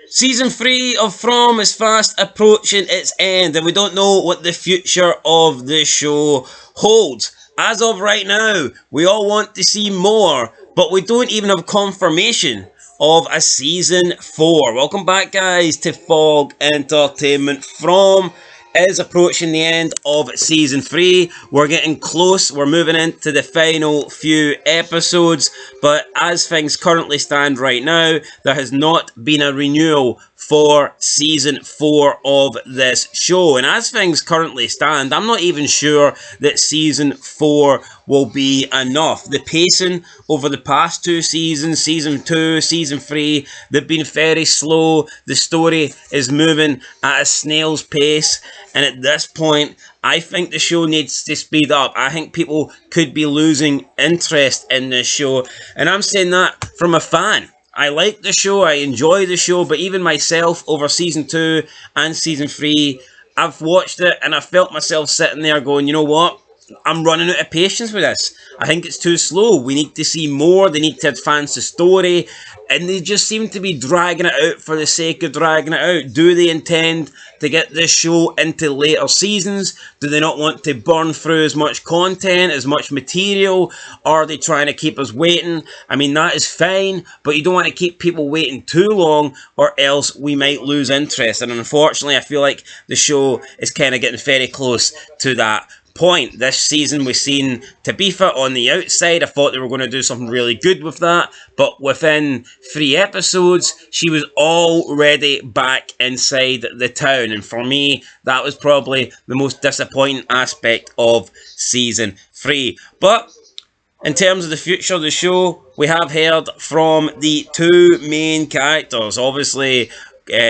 Season 3 of From is fast approaching its end, and we don't know what the future of the show holds. As of right now, we all want to see more, but we don't even have confirmation of a season 4. Welcome back, guys, to Fog Entertainment. From is approaching the end of season 3. We're getting close. We're moving into the final few episodes. But as things currently stand right now, there has not been a renewal for season 4 of this show. And as things currently stand, I'm not even sure that season 4 will be enough. The pacing over the past 2 seasons, season 2, season 3, they've been very slow. The story is moving at a snail's pace. And at this point, I think the show needs to speed up. I think people could be losing interest in this show. And I'm saying that from a fan. I like the show, I enjoy the show, but even myself over season 2 and season 3, I've watched it and I felt myself sitting there going, you know what? I'm running out of patience with this. I think it's too slow. We need to see more. They need to advance the story. And they just seem to be dragging it out for the sake of dragging it out. Do they intend to get this show into later seasons? Do they not want to burn through as much content, as much material? Are they trying to keep us waiting? I mean, that is fine, but you don't want to keep people waiting too long or else we might lose interest. And unfortunately, I feel like the show is kind of getting very close to that point. This season we've seen Tabitha on the outside. I thought they were going to do something really good with that, but within 3 episodes she was already back inside the town, and for me that was probably the most disappointing aspect of season 3. But in terms of the future of the show, we have heard from the 2 main characters. Obviously,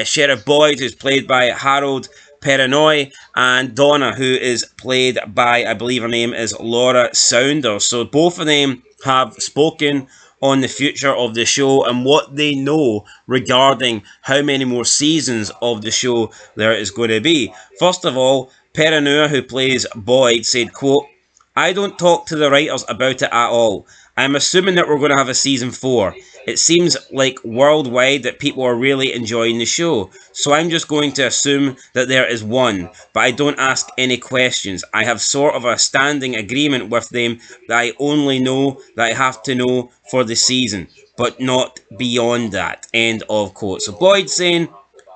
Sheriff Boyd, who's played by Harold Perrineau, and Donna, who is played by, I believe her name is Laura Saunders. So both of them have spoken on the future of the show and what they know regarding how many more seasons of the show there is going to be. First of all, Perrineau, who plays Boyd, said, quote, "I don't talk to the writers about it at all. I'm assuming that we're going to have a season 4. It seems like worldwide that people are really enjoying the show. So I'm just going to assume that there is one, but I don't ask any questions. I have sort of a standing agreement with them that I only know that I have to know for the season, but not beyond that." End of quote. So Boyd saying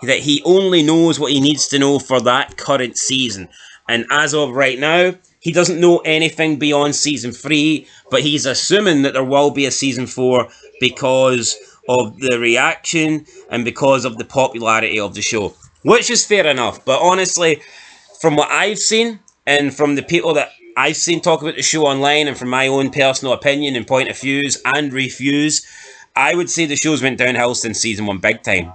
that he only knows what he needs to know for that current season. And as of right now, he doesn't know anything beyond season 3, but he's assuming that there will be a season 4 because of the reaction and because of the popularity of the show, which is fair enough. But honestly, from what I've seen and from the people that I've seen talk about the show online and from my own personal opinion and point of views and reviews, I would say the show's went downhill since season 1 big time.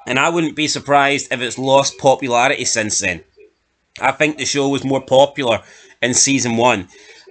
And I wouldn't be surprised if it's lost popularity since then. I think the show was more popular in season 1.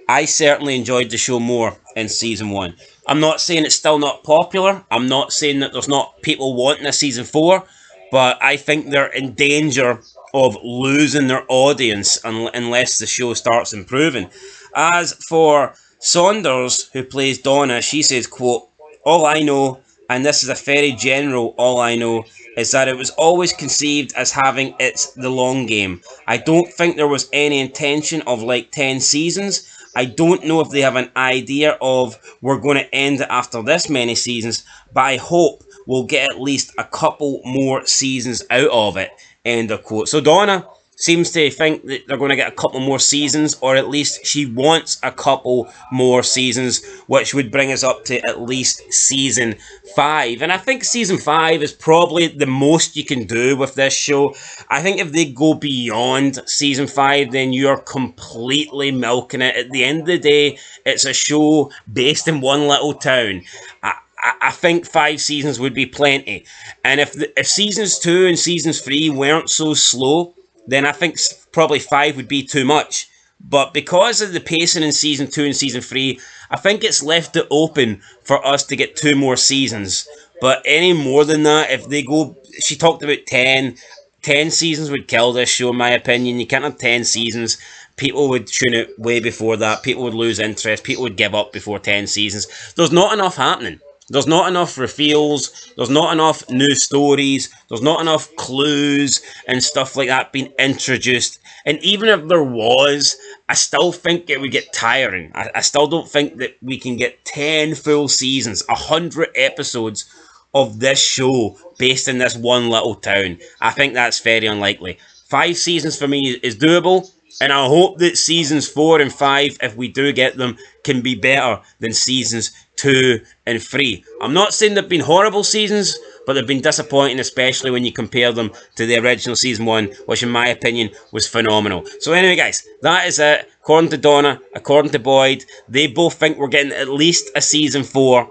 I certainly enjoyed the show more in season 1. I'm not saying it's still not popular. I'm not saying that there's not people wanting a season 4, but I think they're in danger of losing their audience unless the show starts improving. As for Saunders, who plays Donna, she says, quote, "All I know, and this is a very general all I know, is that it was always conceived as having it's the long game. I don't think there was any intention of like 10 seasons. I don't know if they have an idea of we're going to end it after this many seasons, but I hope we'll get at least a couple more seasons out of it." End of quote. So Donna seems to think that they're going to get a couple more seasons, or at least she wants a couple more seasons, which would bring us up to at least season 5. And I think season 5 is probably the most you can do with this show. I think if they go beyond season 5, then you're completely milking it. At the end of the day, it's a show based in one little town. I think 5 seasons would be plenty. And if seasons 2 and seasons 3 weren't so slow, then I think probably 5 would be too much. But because of the pacing in season 2 and season 3, I think it's left it open for us to get 2 more seasons. But any more than that, if they go... She talked about 10. 10 seasons would kill this show, in my opinion. You can't have 10 seasons. People would tune it way before that. People would lose interest. People would give up before 10 seasons. There's not enough happening. There's not enough reveals, there's not enough new stories, there's not enough clues and stuff like that being introduced. And even if there was, I still think it would get tiring. I still don't think that we can get 10 full seasons, 100 episodes of this show based in this one little town. I think that's very unlikely. 5 seasons for me is doable, and I hope that seasons 4 and 5, if we do get them, can be better than seasons 2 and 3. I'm not saying they've been horrible seasons, but they've been disappointing, especially when you compare them to the original season 1, which in my opinion was phenomenal. So anyway, guys, that is it. According to Donna, according to Boyd, they both think we're getting at least a season 4,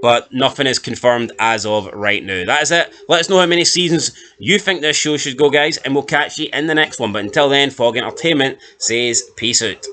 but nothing is confirmed as of right now. That is it. Let us know how many seasons you think this show should go, guys, and we'll catch you in the next one. But until then, Fog Entertainment says peace out.